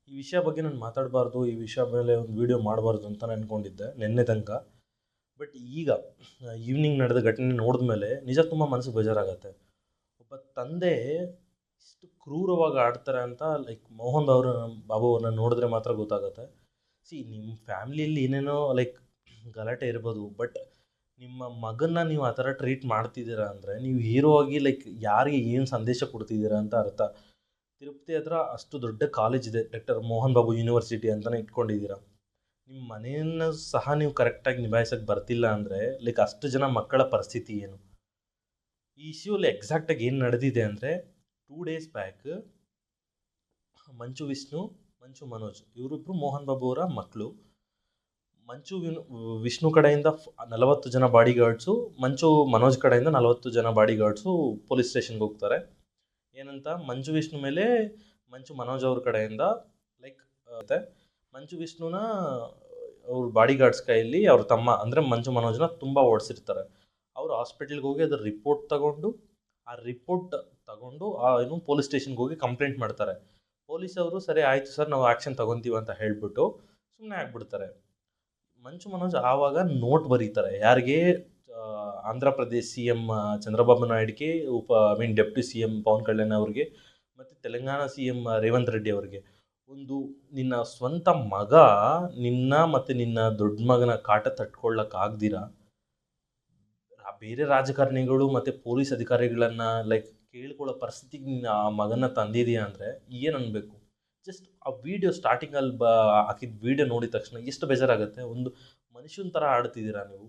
ಈ ವಿಷಯ ಬಗ್ಗೆ ನಾನು ಮಾತಾಡಬಾರ್ದು, ಈ ವಿಷಯ ಮೇಲೆ ಒಂದು ವಿಡಿಯೋ ಮಾಡಬಾರ್ದು ಅಂತ ನಾನು ಅಂದ್ಕೊಂಡಿದ್ದೆ ನಿನ್ನೆ ತನಕ. ಬಟ್ ಈಗ ಈವ್ನಿಂಗ್ ನಡೆದ ಘಟನೆ ನೋಡಿದ ಮೇಲೆ ನಿಜ ತುಂಬ ಮನಸ್ಸಿಗೆ ಬೇಜಾರಾಗತ್ತೆ. ಒಬ್ಬ ತಂದೆ ಇಷ್ಟು ಕ್ರೂರವಾಗಿ ಆಡ್ತಾರೆ ಅಂತ ಲೈಕ್ ಮೋಹನ್ ಬಾಬು ಅವ್ರನ್ನ ನೋಡಿದ್ರೆ ಮಾತ್ರ ಗೊತ್ತಾಗುತ್ತೆ. ನಿಮ್ಮ ಫ್ಯಾಮ್ಲಿಯಲ್ಲಿ ಏನೇನೋ ಲೈಕ್ ಗಲಾಟೆ ಇರ್ಬೋದು, ಬಟ್ ನಿಮ್ಮ ಮಗನ್ನ ನೀವು ಆ ಥರ ಟ್ರೀಟ್ ಮಾಡ್ತಿದ್ದೀರಾ ಅಂದರೆ ನೀವು ಹೀರೋ ಆಗಿ ಲೈಕ್ ಯಾರಿಗೆ ಏನು ಸಂದೇಶ ಕೊಡ್ತಿದ್ದೀರಾ ಅಂತ ಅರ್ಥ. ತಿರುಪತಿ ಹತ್ರ ಅಷ್ಟು ದೊಡ್ಡ ಕಾಲೇಜ್ ಇದೆ, ಡಾಕ್ಟರ್ ಮೋಹನ್ ಬಾಬು ಯೂನಿವರ್ಸಿಟಿ ಅಂತಲೇ ಇಟ್ಕೊಂಡಿದ್ದೀರಾ. ನಿಮ್ಮ ಮನೆಯನ್ನು ಸಹ ನೀವು ಕರೆಕ್ಟಾಗಿ ನಿಭಾಯಿಸೋಕ್ಕೆ ಬರ್ತಿಲ್ಲ ಅಂದರೆ ಲೈಕ್ ಅಷ್ಟು ಜನ ಮಕ್ಕಳ ಪರಿಸ್ಥಿತಿ ಏನು? ಈ ಇಶ್ಯೂಲ್ಲಿ ಎಕ್ಸಾಕ್ಟಾಗಿ ಏನು ನಡೆದಿದೆ ಅಂದರೆ 2 days ಬ್ಯಾಕ್ ಮಂಚು ವಿಷ್ಣು, ಮಂಚು ಮನೋಜ್ ಇವರಿಬ್ಬರು ಮೋಹನ್ ಬಾಬು ಅವರ ಮಕ್ಕಳು. ವಿಷ್ಣು ಕಡೆಯಿಂದ 40 ಜನ ಬಾಡಿ ಗಾರ್ಡ್ಸು, ಮಂಚು ಮನೋಜ್ ಕಡೆಯಿಂದ 40 ಜನ ಬಾಡಿ ಗಾರ್ಡ್ಸು ಪೊಲೀಸ್ ಸ್ಟೇಷನ್ಗೆ ಹೋಗ್ತಾರೆ. ಏನಂತ ಮಂಚು ವಿಷ್ಣು ಮೇಲೆ ಮಂಚು ಮನೋಜ್ ಅವ್ರ ಕಡೆಯಿಂದ ಲೈಕ್ ಮಂಚು ವಿಷ್ಣುನ ಅವ್ರ ಬಾಡಿ ಗಾರ್ಡ್ಸ್ ಕೈಯಲ್ಲಿ ಅವ್ರ ತಮ್ಮ ಅಂದರೆ ಮಂಚು ಮನೋಜ್ನ ತುಂಬ ಓಡಿಸಿರ್ತಾರೆ. ಅವರು ಹಾಸ್ಪಿಟ್ಲಿಗೆ ಹೋಗಿ ಅದ್ರ ರಿಪೋರ್ಟ್ ತಗೊಂಡು ಏನು ಪೊಲೀಸ್ ಸ್ಟೇಷನ್ಗೆ ಹೋಗಿ ಕಂಪ್ಲೇಂಟ್ ಮಾಡ್ತಾರೆ. ಪೊಲೀಸವರು ಸರಿ ಆಯಿತು ಸರ್ ನಾವು ಆ್ಯಕ್ಷನ್ ತಗೊತೀವಿ ಅಂತ ಹೇಳ್ಬಿಟ್ಟು ಸುಮ್ಮನೆ ಆಗ್ಬಿಡ್ತಾರೆ. ಮಂಚು ಮನೋಜ್ ಆವಾಗ ನೋಟ್ ಬರೀತಾರೆ ಯಾರಿಗೆ? ಆಂಧ್ರ ಪ್ರದೇಶ್ CM ಚಂದ್ರಬಾಬು ನಾಯ್ಡುಗೆ, ಡೆಪ್ಟಿ CM ಪವನ್ ಕಲ್ಯಾಣ್ ಅವ್ರಿಗೆ ಮತ್ತು ತೆಲಂಗಾಣ CM ರೇವಂತ್ ರೆಡ್ಡಿ ಅವ್ರಿಗೆ, ನಿನ್ನ ಸ್ವಂತ ಮಗ ನಿನ್ನ ಮತ್ತು ನಿನ್ನ ದೊಡ್ಡ ಮಗನ ಕಾಟ ತಟ್ಕೊಳ್ಳೋಕ್ಕಾಗ್ದಿರಾ ಬೇರೆ ರಾಜಕಾರಣಿಗಳು ಮತ್ತು ಪೊಲೀಸ್ ಅಧಿಕಾರಿಗಳನ್ನು ಲೈಕ್ ಕೇಳ್ಕೊಳ್ಳೋ ಪರಿಸ್ಥಿತಿಗೆ ನೀನು ಆ ಮಗನ ತಂದಿದೀಯ ಅಂದರೆ ಏನು ಅನ್ಬೇಕು? ಜಸ್ಟ್ ಆ ವಿಡಿಯೋ ಸ್ಟಾರ್ಟಿಂಗಲ್ಲಿ ಹಾಕಿದ ವಿಡಿಯೋ ನೋಡಿದ ತಕ್ಷಣ ಎಷ್ಟು ಬೇಜಾರಾಗುತ್ತೆ. ಒಂದು ಮನುಷ್ಯನ ಥರ ಆಡ್ತಿದ್ದೀರಾ ನೀವು.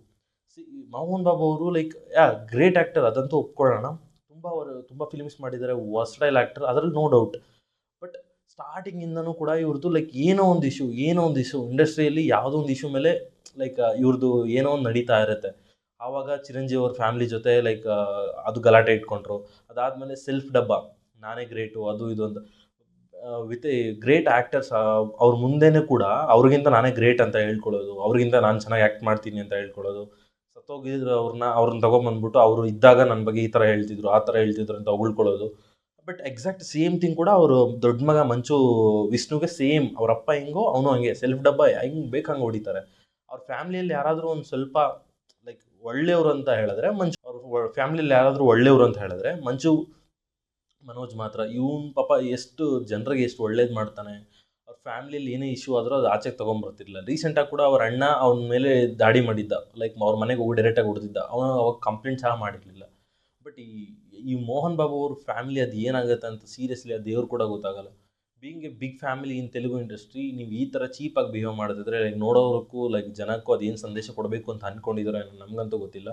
ಮೋಹನ್ ಬಾಬು ಅವರು ಲೈಕ್ ಗ್ರೇಟ್ ಆ್ಯಕ್ಟರ್, ಅದಂತೂ ಒಪ್ಕೊಳ್ಳೋಣ. ತುಂಬ ಫಿಲ್ಮ್ಸ್ ಮಾಡಿದ್ದಾರೆ, ವರ್ಸ್ಟೈಲ್ ಆ್ಯಕ್ಟರ್, ಅದರಲ್ಲಿ ನೋ ಡೌಟ್. ಬಟ್ ಸ್ಟಾರ್ಟಿಂಗಿಂದನೂ ಕೂಡ ಇವ್ರದ್ದು ಲೈಕ್ ಏನೋ ಒಂದು ಇಶ್ಯೂ ಇಂಡಸ್ಟ್ರಿಯಲ್ಲಿ ಯಾವುದೋ ಒಂದು ಇಶ್ಯೂ ಮೇಲೆ ಲೈಕ್ ಇವ್ರದ್ದು ಏನೋ ಒಂದು ನಡೀತಾ ಇರುತ್ತೆ. ಆವಾಗ ಚಿರಂಜೀವಿ ಅವ್ರ ಫ್ಯಾಮ್ಲಿ ಜೊತೆ ಲೈಕ್ ಅದು ಗಲಾಟೆ ಇಟ್ಕೊಂಡ್ರು. ಅದಾದಮೇಲೆ ಸೆಲ್ಫ್ ಡಬ್ಬ, ನಾನೇ ಗ್ರೇಟು ಅದು ಇದು ಅಂತ ವಿತ್ ಗ್ರೇಟ್ ಆ್ಯಕ್ಟರ್ಸ್ ಅವ್ರ ಮುಂದೆನೂ ಕೂಡ ಅವ್ರಿಗಿಂತ ನಾನೇ ಗ್ರೇಟ್ ಅಂತ ಹೇಳ್ಕೊಳ್ಳೋದು, ಅವ್ರಿಗಿಂತ ನಾನು ಚೆನ್ನಾಗಿ ಆ್ಯಕ್ಟ್ ಮಾಡ್ತೀನಿ ಅಂತ ಹೇಳ್ಕೊಳ್ಳೋದು. ಸತ್ತೋಗಿದ್ರು ಅವ್ರನ್ನ ತೊಗೊಂಬಂದ್ಬಿಟ್ಟು ಅವರು ಇದ್ದಾಗ ನನ್ನ ಬಗ್ಗೆ ಈ ಥರ ಹೇಳ್ತಿದ್ರು ಆ ಥರ ಹೇಳ್ತಿದ್ರು ಅಂತ ಹೊಗಳ್ಕೊಳ್ಳೋದು. ಬಟ್ ಎಕ್ಸಾಕ್ಟ್ ಸೇಮ್ ಥಿಂಗ್ ಕೂಡ ಅವರು ದೊಡ್ಡ ಮಗ ಮಂಚು ವಿಷ್ಣುಗೆ ಸೇಮ್, ಅವರಪ್ಪ ಹೆಂಗೋ ಅವನು ಹಂಗೆ ಸೆಲ್ಫ್ ಡಬ್ಬ ಹೆಂಗೆ ಬೇಕು ಹಂಗೆ ಹೊಡಿತಾರೆ. ಅವ್ರ ಫ್ಯಾಮ್ಲಿಯಲ್ಲಿ ಯಾರಾದರೂ ಒಂದು ಸ್ವಲ್ಪ ಲೈಕ್ ಒಳ್ಳೆಯವರು ಅಂತ ಹೇಳಿದ್ರೆ ಅವ್ರ ಫ್ಯಾಮ್ಲಿಯಲ್ಲಿ ಯಾರಾದರೂ ಒಳ್ಳೆಯವರು ಅಂತ ಹೇಳಿದ್ರೆ ಮಂಚು ಮನೋಜ್ ಮಾತ್ರ. ಇವನು ಪಾಪ ಎಷ್ಟು ಜನರಿಗೆ ಎಷ್ಟು ಒಳ್ಳೇದು ಮಾಡ್ತಾನೆ. ಅವ್ರ ಫ್ಯಾಮ್ಲಿಯಲ್ಲಿ ಏನೇ ಇಶ್ಯೂ ಆದರೂ ಅದು ಆಚೆಗೆ ತೊಗೊಂಬರ್ತಿರ್ಲಿಲ್ಲ. ರೀಸೆಂಟಾಗಿ ಕೂಡ ಅವ್ರ ಅಣ್ಣ ಅವನ ಮೇಲೆ ದಾಳಿ ಮಾಡಿದ್ದ, ಲೈಕ್ ಅವ್ರ ಮನೆಗೆ ಹೋಗಿ ಡೈರೆಕ್ಟಾಗಿ ಹೊಡೆದಿದ್ದ. ಅವನು ಅವಾಗ ಕಂಪ್ಲೇಂಟ್ ಸಹ ಮಾಡಿರಲಿಲ್ಲ. ಬಟ್ ಈ ಮೋಹನ್ ಬಾಬು ಅವ್ರ ಫ್ಯಾಮಿಲಿ ಅದು ಏನಾಗುತ್ತೆ ಅಂತ ಸೀರಿಯಸ್ಲಿ ಆ ದೇವ್ರು ಕೂಡ ಗೊತ್ತಾಗಲ್ಲ. Being a big family in Telugu industry, ನೀವು ಈ ಥರ ಚೀಪಾಗಿ ಬಿಹೇವ್ ಮಾಡಿದ್ರೆ ಲೈಕ್ ನೋಡೋರಕ್ಕೂ ಲೈಕ್ ಜನಕ್ಕೂ ಅದೇನು ಸಂದೇಶ ಕೊಡಬೇಕು ಅಂತ ಅಂದ್ಕೊಂಡಿದ್ದಾರೆ ನಮಗಂತೂ ಗೊತ್ತಿಲ್ಲ.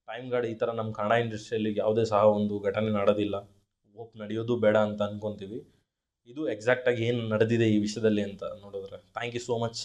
ಟೈಮ್ ಗಾರ್ಡ್ ಈ ಥರ ನಮ್ಮ ಕನ್ನಡ ಇಂಡಸ್ಟ್ರಿಯಲ್ಲಿ ಯಾವುದೇ ಸಹ ಒಂದು ಘಟನೆ ನಡೆದಿಲ್ಲ, ಹೋಪ್ ನಡೆಯೋದು ಬೇಡ ಅಂತ ಅಂದ್ಕೊತೀವಿ. ಇದು ಎಕ್ಸಾಕ್ಟಾಗಿ ಏನು ನಡೆದಿದೆ ಈ ವಿಷಯದಲ್ಲಿ ಅಂತ ನೋಡಿದ್ರೆ. Thank you so much.